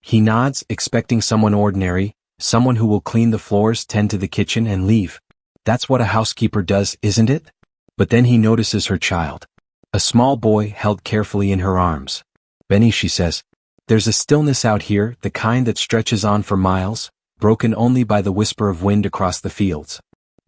He nods, expecting someone ordinary, someone who will clean the floors, tend to the kitchen, and leave. That's what a housekeeper does, isn't it? But then he notices her child. A small boy held carefully in her arms. Benny, she says. There's a stillness out here, the kind that stretches on for miles, broken only by the whisper of wind across the fields.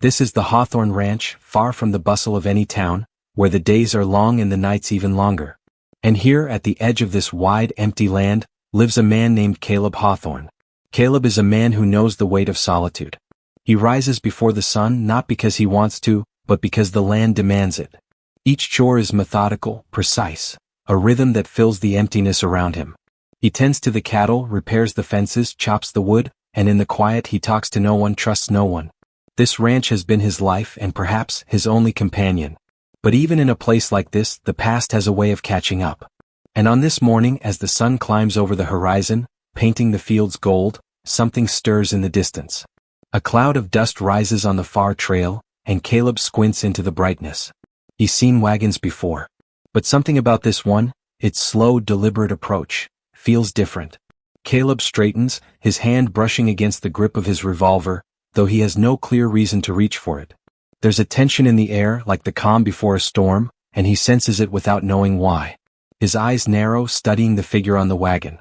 This is the Hawthorne Ranch, far from the bustle of any town, where the days are long and the nights even longer. And here, at the edge of this wide, empty land, lives a man named Caleb Hawthorne. Caleb is a man who knows the weight of solitude. He rises before the sun not because he wants to, but because the land demands it. Each chore is methodical, precise, a rhythm that fills the emptiness around him. He tends to the cattle, repairs the fences, chops the wood, and in the quiet he talks to no one, trusts no one. This ranch has been his life and perhaps his only companion. But even in a place like this, the past has a way of catching up. And on this morning, as the sun climbs over the horizon, painting the fields gold, something stirs in the distance. A cloud of dust rises on the far trail, and Caleb squints into the brightness. He's seen wagons before. But something about this one, its slow, deliberate approach, feels different. Caleb straightens, his hand brushing against the grip of his revolver, though he has no clear reason to reach for it. There's a tension in the air, like the calm before a storm, and he senses it without knowing why. His eyes narrow, studying the figure on the wagon.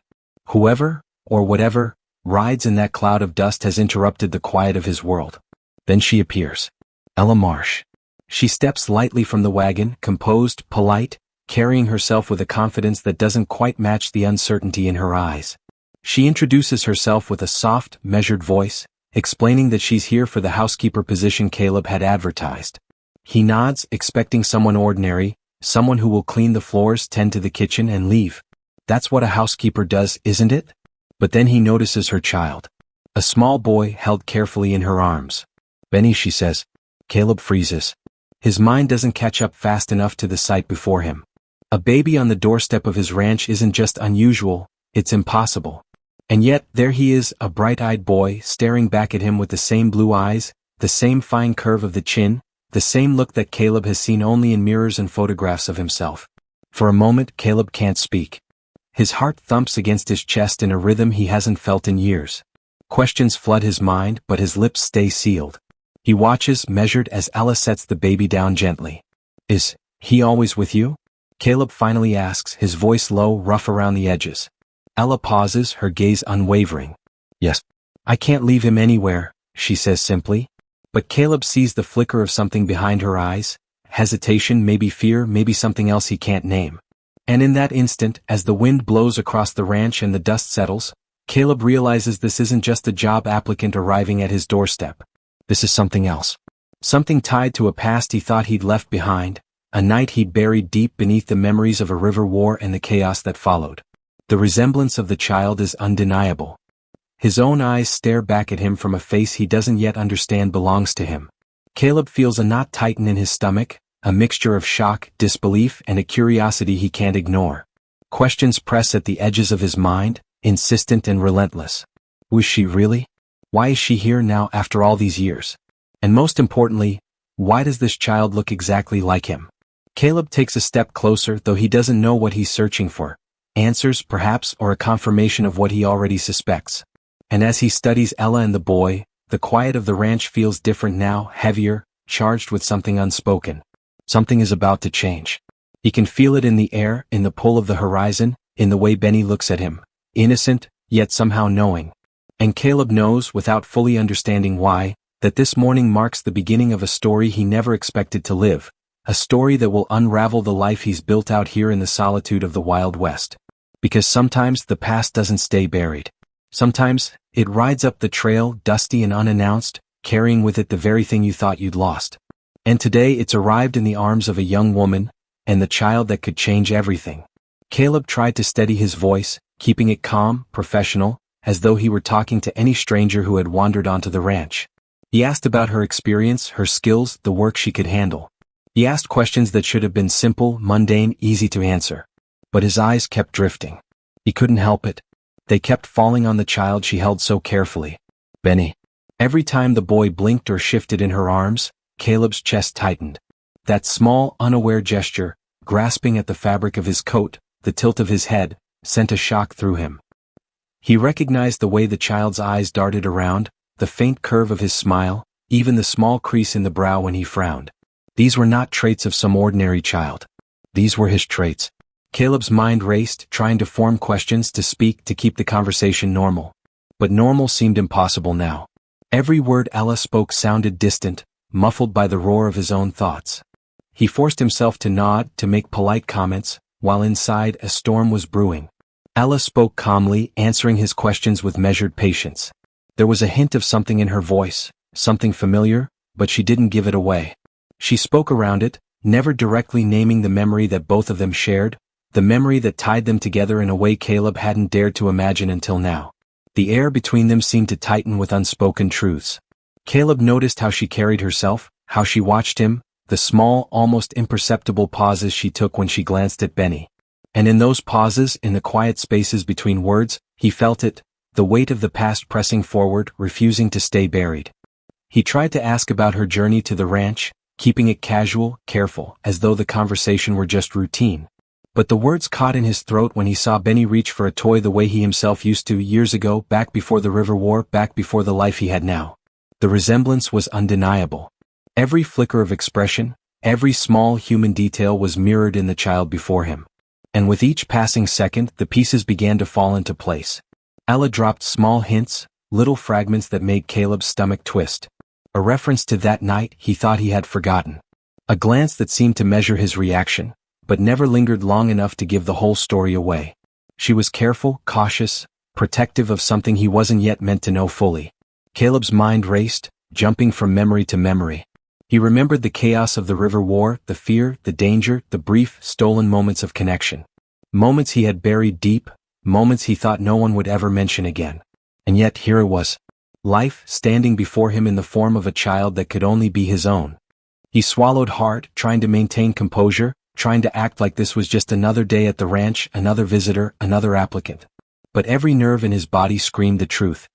Whoever, or whatever, rides in that cloud of dust has interrupted the quiet of his world. Then she appears. Ella Marsh. She steps lightly from the wagon, composed, polite, carrying herself with a confidence that doesn't quite match the uncertainty in her eyes. She introduces herself with a soft, measured voice, explaining that she's here for the housekeeper position Caleb had advertised. He nods, expecting someone ordinary, someone who will clean the floors, tend to the kitchen, and leave. That's what a housekeeper does, isn't it? But then he notices her child. A small boy held carefully in her arms. Benny, she says. Caleb freezes. His mind doesn't catch up fast enough to the sight before him. A baby on the doorstep of his ranch isn't just unusual, it's impossible. And yet, there he is, a bright-eyed boy, staring back at him with the same blue eyes, the same fine curve of the chin, the same look that Caleb has seen only in mirrors and photographs of himself. For a moment, Caleb can't speak. His heart thumps against his chest in a rhythm he hasn't felt in years. Questions flood his mind, but his lips stay sealed. He watches, measured, as Ella sets the baby down gently. Is he always with you? Caleb finally asks, his voice low, rough around the edges. Ella pauses, her gaze unwavering. Yes. I can't leave him anywhere, she says simply. But Caleb sees the flicker of something behind her eyes, hesitation, maybe fear, maybe something else he can't name. And in that instant, as the wind blows across the ranch and the dust settles, Caleb realizes this isn't just a job applicant arriving at his doorstep. This is something else. Something tied to a past he thought he'd left behind, a night he'd buried deep beneath the memories of a river war and the chaos that followed. The resemblance of the child is undeniable. His own eyes stare back at him from a face he doesn't yet understand belongs to him. Caleb feels a knot tighten in his stomach, a mixture of shock, disbelief, and a curiosity he can't ignore. Questions press at the edges of his mind, insistent and relentless. Was she really? Why is she here now after all these years? And most importantly, why does this child look exactly like him? Caleb takes a step closer, though he doesn't know what he's searching for. Answers, perhaps, or a confirmation of what he already suspects. And as he studies Ella and the boy, the quiet of the ranch feels different now, heavier, charged with something unspoken. Something is about to change. He can feel it in the air, in the pull of the horizon, in the way Benny looks at him. Innocent, yet somehow knowing. And Caleb knows, without fully understanding why, that this morning marks the beginning of a story he never expected to live. A story that will unravel the life he's built out here in the solitude of the Wild West. Because sometimes the past doesn't stay buried. Sometimes, it rides up the trail, dusty and unannounced, carrying with it the very thing you thought you'd lost. And today it's arrived in the arms of a young woman, and the child that could change everything. Caleb tried to steady his voice, keeping it calm, professional, as though he were talking to any stranger who had wandered onto the ranch. He asked about her experience, her skills, the work she could handle. He asked questions that should have been simple, mundane, easy to answer. But his eyes kept drifting. He couldn't help it. They kept falling on the child she held so carefully. Benny. Every time the boy blinked or shifted in her arms, Caleb's chest tightened. That small, unaware gesture, grasping at the fabric of his coat, the tilt of his head, sent a shock through him. He recognized the way the child's eyes darted around, the faint curve of his smile, even the small crease in the brow when he frowned. These were not traits of some ordinary child. These were his traits. Caleb's mind raced, trying to form questions to speak to keep the conversation normal. But normal seemed impossible now. Every word Ella spoke sounded distant, muffled by the roar of his own thoughts. He forced himself to nod, to make polite comments, while inside a storm was brewing. Ella spoke calmly, answering his questions with measured patience. There was a hint of something in her voice, something familiar, but she didn't give it away. She spoke around it, never directly naming the memory that both of them shared, the memory that tied them together in a way Caleb hadn't dared to imagine until now. The air between them seemed to tighten with unspoken truths. Caleb noticed how she carried herself, how she watched him, the small, almost imperceptible pauses she took when she glanced at Benny. And in those pauses, in the quiet spaces between words, he felt it, the weight of the past pressing forward, refusing to stay buried. He tried to ask about her journey to the ranch, keeping it casual, careful, as though the conversation were just routine. But the words caught in his throat when he saw Benny reach for a toy the way he himself used to years ago, back before the river war, back before the life he had now. The resemblance was undeniable. Every flicker of expression, every small human detail was mirrored in the child before him. And with each passing second, the pieces began to fall into place. Ella dropped small hints, little fragments that made Caleb's stomach twist. A reference to that night he thought he had forgotten. A glance that seemed to measure his reaction, but never lingered long enough to give the whole story away. She was careful, cautious, protective of something he wasn't yet meant to know fully. Caleb's mind raced, jumping from memory to memory. He remembered the chaos of the river war, the fear, the danger, the brief, stolen moments of connection. Moments he had buried deep, moments he thought no one would ever mention again. And yet here it was. Life standing before him in the form of a child that could only be his own. He swallowed hard, trying to maintain composure, trying to act like this was just another day at the ranch, another visitor, another applicant. But every nerve in his body screamed the truth.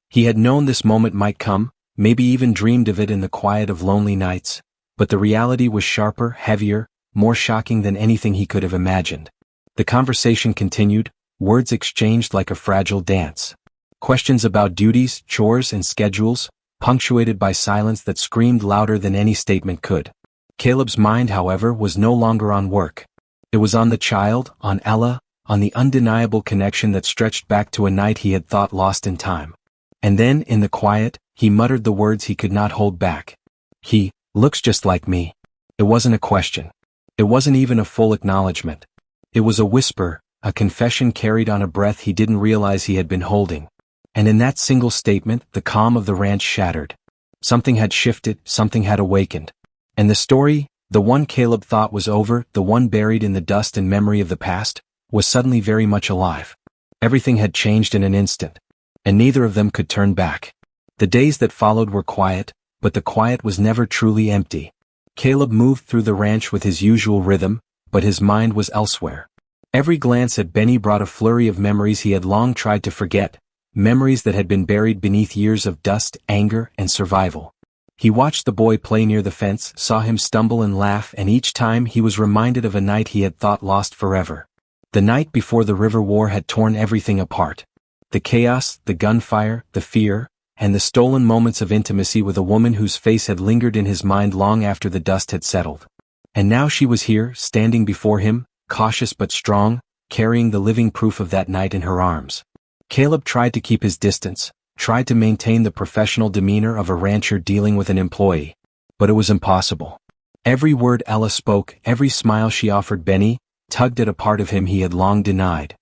He had known this moment might come, maybe even dreamed of it in the quiet of lonely nights, but the reality was sharper, heavier, more shocking than anything he could have imagined. The conversation continued, words exchanged like a fragile dance. Questions about duties, chores, and schedules, punctuated by silence that screamed louder than any statement could. Caleb's mind, however, was no longer on work. It was on the child, on Ella, on the undeniable connection that stretched back to a night he had thought lost in time. And then, in the quiet, he muttered the words he could not hold back. He looks just like me. It wasn't a question. It wasn't even a full acknowledgement. It was a whisper, a confession carried on a breath he didn't realize he had been holding. And in that single statement, the calm of the ranch shattered. Something had shifted, something had awakened. And the story, the one Caleb thought was over, the one buried in the dust and memory of the past, was suddenly very much alive. Everything had changed in an instant. And neither of them could turn back. The days that followed were quiet, but the quiet was never truly empty. Caleb moved through the ranch with his usual rhythm, but his mind was elsewhere. Every glance at Benny brought a flurry of memories he had long tried to forget, memories that had been buried beneath years of dust, anger, and survival. He watched the boy play near the fence, saw him stumble and laugh, and each time he was reminded of a night he had thought lost forever. The night before the river war had torn everything apart. The chaos, the gunfire, the fear, and the stolen moments of intimacy with a woman whose face had lingered in his mind long after the dust had settled. And now she was here, standing before him, cautious but strong, carrying the living proof of that night in her arms. Caleb tried to keep his distance, tried to maintain the professional demeanor of a rancher dealing with an employee. But it was impossible. Every word Ella spoke, every smile she offered Benny, tugged at a part of him he had long denied.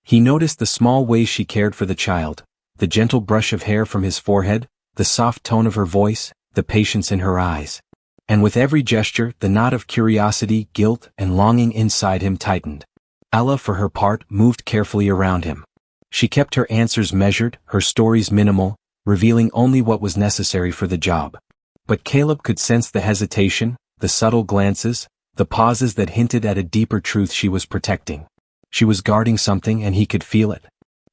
He noticed the small ways she cared for the child, the gentle brush of hair from his forehead, the soft tone of her voice, the patience in her eyes. And with every gesture, the knot of curiosity, guilt, and longing inside him tightened. Ella, for her part, moved carefully around him. She kept her answers measured, her stories minimal, revealing only what was necessary for the job. But Caleb could sense the hesitation, the subtle glances, the pauses that hinted at a deeper truth she was protecting. She was guarding something and he could feel it.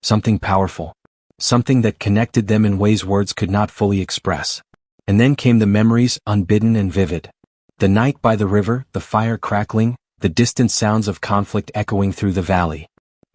Something powerful. Something that connected them in ways words could not fully express. And then came the memories, unbidden and vivid. The night by the river, the fire crackling, the distant sounds of conflict echoing through the valley.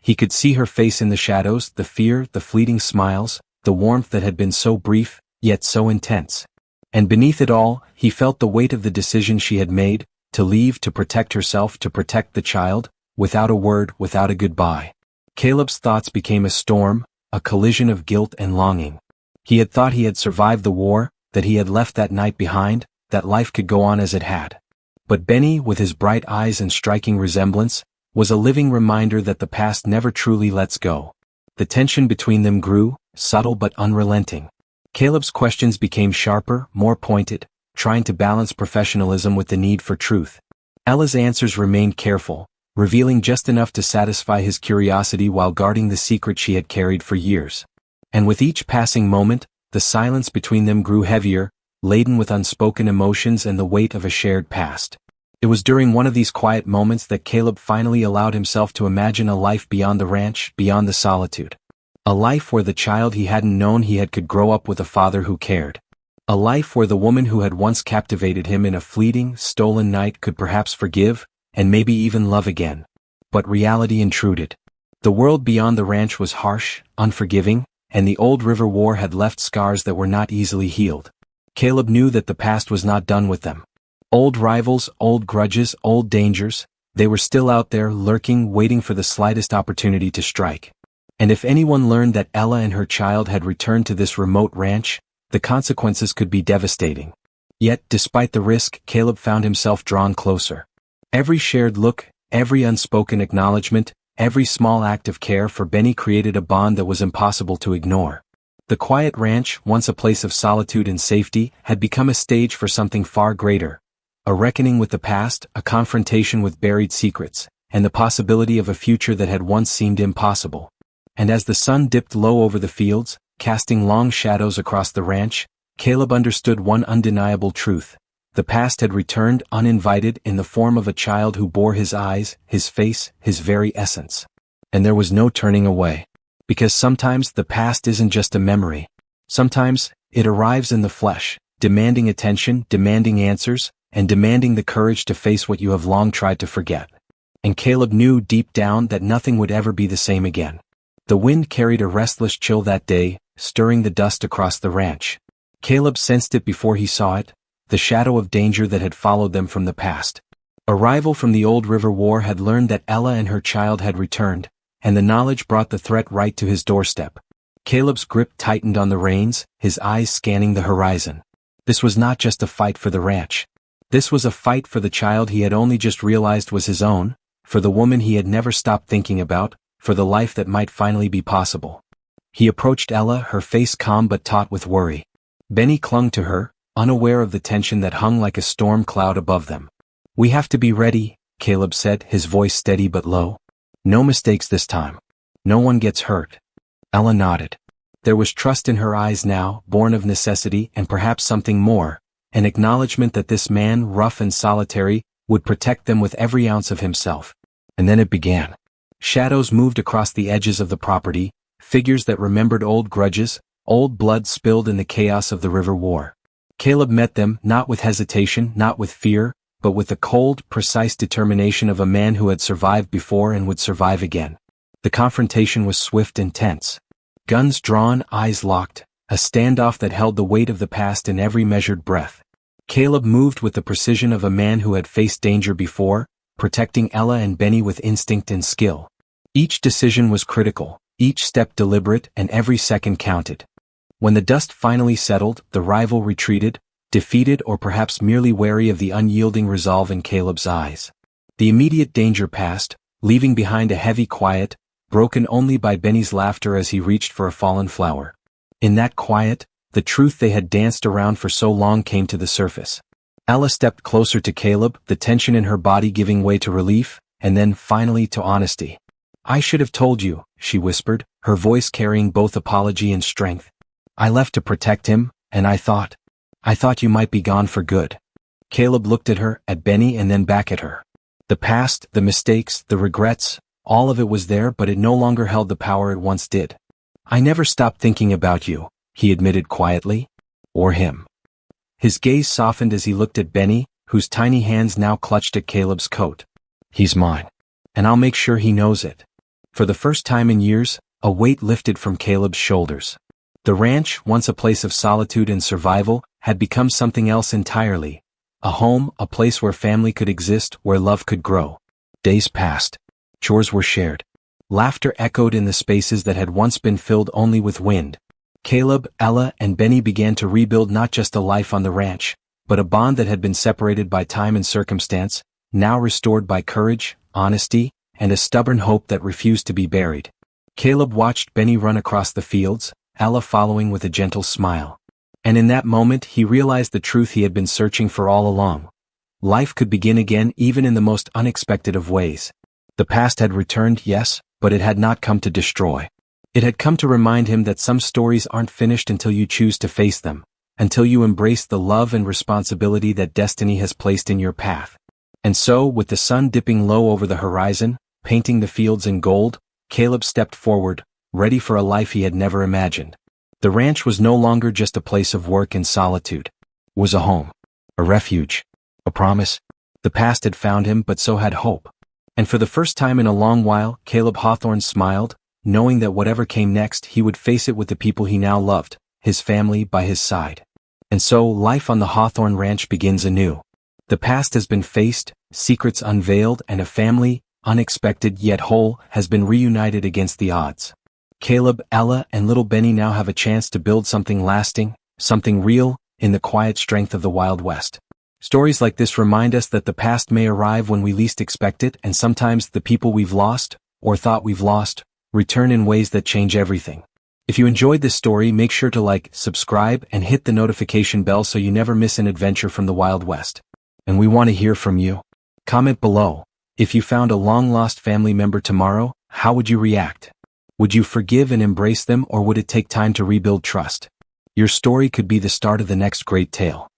He could see her face in the shadows, the fear, the fleeting smiles, the warmth that had been so brief, yet so intense. And beneath it all, he felt the weight of the decision she had made, to leave, to protect herself, to protect the child, without a word, without a goodbye. Caleb's thoughts became a storm, a collision of guilt and longing. He had thought he had survived the war, that he had left that night behind, that life could go on as it had. But Benny, with his bright eyes and striking resemblance, was a living reminder that the past never truly lets go. The tension between them grew, subtle but unrelenting. Caleb's questions became sharper, more pointed, trying to balance professionalism with the need for truth. Ella's answers remained careful, revealing just enough to satisfy his curiosity while guarding the secret she had carried for years. And with each passing moment, the silence between them grew heavier, laden with unspoken emotions and the weight of a shared past. It was during one of these quiet moments that Caleb finally allowed himself to imagine a life beyond the ranch, beyond the solitude. A life where the child he hadn't known he had could grow up with a father who cared. A life where the woman who had once captivated him in a fleeting, stolen night could perhaps forgive, and maybe even love again. But reality intruded. The world beyond the ranch was harsh, unforgiving, and the old river war had left scars that were not easily healed. Caleb knew that the past was not done with them. Old rivals, old grudges, old dangers, they were still out there lurking, waiting for the slightest opportunity to strike. And if anyone learned that Ella and her child had returned to this remote ranch, the consequences could be devastating. Yet, despite the risk, Caleb found himself drawn closer. Every shared look, every unspoken acknowledgement, every small act of care for Benny created a bond that was impossible to ignore. The quiet ranch, once a place of solitude and safety, had become a stage for something far greater. A reckoning with the past, a confrontation with buried secrets, and the possibility of a future that had once seemed impossible. And as the sun dipped low over the fields, casting long shadows across the ranch, Caleb understood one undeniable truth. The past had returned uninvited in the form of a child who bore his eyes, his face, his very essence. And there was no turning away. Because sometimes the past isn't just a memory. Sometimes, it arrives in the flesh, demanding attention, demanding answers, and demanding the courage to face what you have long tried to forget. And Caleb knew deep down that nothing would ever be the same again. The wind carried a restless chill that day, stirring the dust across the ranch. Caleb sensed it before he saw it, the shadow of danger that had followed them from the past. A rival from the old river war had learned that Ella and her child had returned, and the knowledge brought the threat right to his doorstep. Caleb's grip tightened on the reins, his eyes scanning the horizon. This was not just a fight for the ranch. This was a fight for the child he had only just realized was his own, for the woman he had never stopped thinking about, for the life that might finally be possible. He approached Ella, her face calm but taut with worry. Benny clung to her, unaware of the tension that hung like a storm cloud above them. "We have to be ready," Caleb said, his voice steady but low. "No mistakes this time. No one gets hurt." Ella nodded. There was trust in her eyes now, born of necessity and perhaps something more, an acknowledgement that this man, rough and solitary, would protect them with every ounce of himself. And then it began. Shadows moved across the edges of the property, figures that remembered old grudges, old blood spilled in the chaos of the river war. Caleb met them, not with hesitation, not with fear, but with the cold, precise determination of a man who had survived before and would survive again. The confrontation was swift and tense. Guns drawn, eyes locked, a standoff that held the weight of the past in every measured breath. Caleb moved with the precision of a man who had faced danger before, protecting Ella and Benny with instinct and skill. Each decision was critical, each step deliberate, and every second counted. When the dust finally settled, the rival retreated, defeated or perhaps merely wary of the unyielding resolve in Caleb's eyes. The immediate danger passed, leaving behind a heavy quiet, broken only by Benny's laughter as he reached for a fallen flower. In that quiet, the truth they had danced around for so long came to the surface. Ella stepped closer to Caleb, the tension in her body giving way to relief, and then finally to honesty. "I should have told you," she whispered, her voice carrying both apology and strength. "I left to protect him, and I thought you might be gone for good." Caleb looked at her, at Benny, and then back at her. The past, the mistakes, the regrets, all of it was there, but it no longer held the power it once did. "I never stopped thinking about you," he admitted quietly. "Or him." His gaze softened as he looked at Benny, whose tiny hands now clutched at Caleb's coat. "He's mine. And I'll make sure he knows it." For the first time in years, a weight lifted from Caleb's shoulders. The ranch, once a place of solitude and survival, had become something else entirely. A home, a place where family could exist, where love could grow. Days passed. Chores were shared. Laughter echoed in the spaces that had once been filled only with wind. Caleb, Ella, and Benny began to rebuild not just a life on the ranch, but a bond that had been separated by time and circumstance, now restored by courage, honesty, and a stubborn hope that refused to be buried. Caleb watched Benny run across the fields, Ella following with a gentle smile. And in that moment he realized the truth he had been searching for all along. Life could begin again even in the most unexpected of ways. The past had returned, yes, but it had not come to destroy. It had come to remind him that some stories aren't finished until you choose to face them, until you embrace the love and responsibility that destiny has placed in your path. And so, with the sun dipping low over the horizon, painting the fields in gold, Caleb stepped forward, ready for a life he had never imagined. The ranch was no longer just a place of work and solitude. It was a home, a refuge, a promise. The past had found him, but so had hope. And for the first time in a long while, Caleb Hawthorne smiled, knowing that whatever came next he would face it with the people he now loved, his family by his side. And so, life on the Hawthorne Ranch begins anew. The past has been faced, secrets unveiled, and a family, unexpected yet whole, has been reunited against the odds. Caleb, Ella, and little Benny now have a chance to build something lasting, something real, in the quiet strength of the Wild West. Stories like this remind us that the past may arrive when we least expect it, and sometimes the people we've lost, or thought we've lost, return in ways that change everything. If you enjoyed this story, make sure to like, subscribe, and hit the notification bell so you never miss an adventure from the Wild West. And we want to hear from you. Comment below. If you found a long-lost family member tomorrow, how would you react? Would you forgive and embrace them, or would it take time to rebuild trust? Your story could be the start of the next great tale.